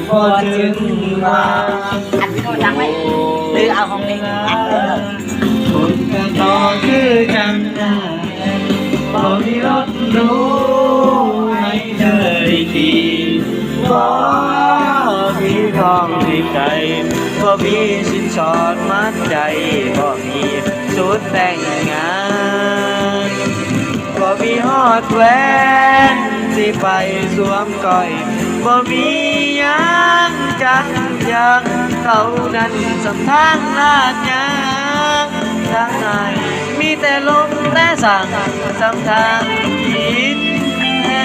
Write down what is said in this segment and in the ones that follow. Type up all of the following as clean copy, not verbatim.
พอถึงมาอัดวิดีโอดังไหมหรือเอาของเพลงอัดเลยคนกันต่อคือจังพอมีรถรู้ให้เธอได้ขี่บ่มีทองในใจบ่มีสินสอดมัดใจบ่มีชุดแต่งงานบ่มีฮอดแหวนสิไปสวมก้อยบ่มียังจังยังเขานั้นสำทางลาดยางทางไหนมีแต่ลมแต่สั่งสำทางผิดแท้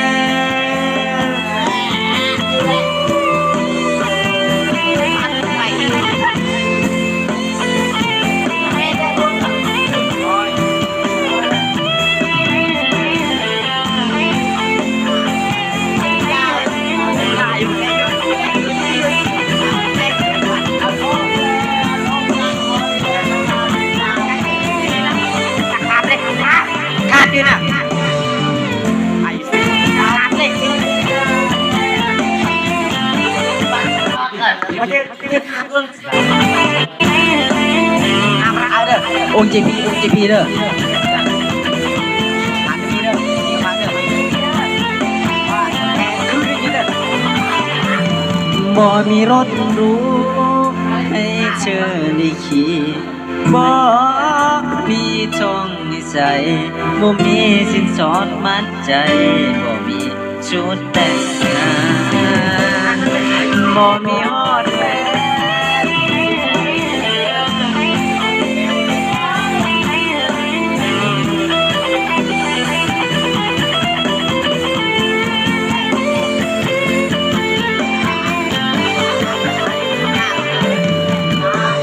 ขาดอยู่น่ะไอ้สิขาดเลยมาเจอขาดเลยเอาเด้อองค์ GP เด้อขาดนี้เด้อยิงขาดเด้อบ่มีรถหรูให้เธอได้ขี่บ่มีทองในใจบ่มีสินสอดมัดใจบ่มีชุดแต่งงานบ่มีฮอดแหวน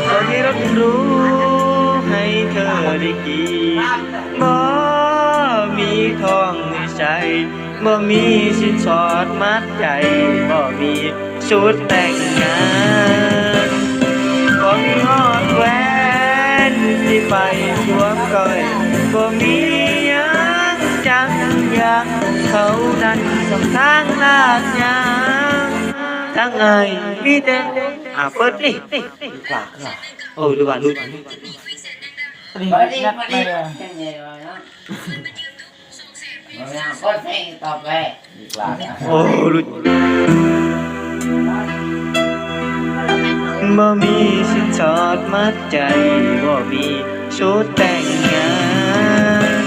บ่มีรถหรูให้เธอได้ขี่บ่มีทองในใจบ่มีสินสอดมัดใจบ่มีชุดแต่งงานบ่มีฮอดแหวนสิไปสวมก้อยบ่มียังจังยังเขานั้นสำทางลาดยางทั้งไงมีแต่เปิดดิโอ้ดูว่าดูบอดี้ยังไงวะเนาะก็เพลงต่อไปโอ้ลุดบ่มีสินสอดมัดใจบ่มีชุดแต่งงาน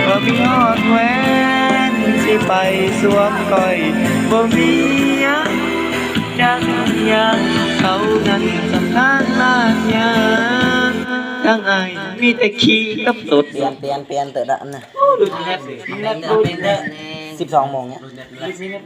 บ่มีฮอดแหวนสิไปสวมก้อยบ่มียังจังยังเขานั้นสำทางลาดยางทั้งไอมีแต่ขี้กับตดเปลี่ยนเติร์ดอันน่ะ12 โมงเนี้ย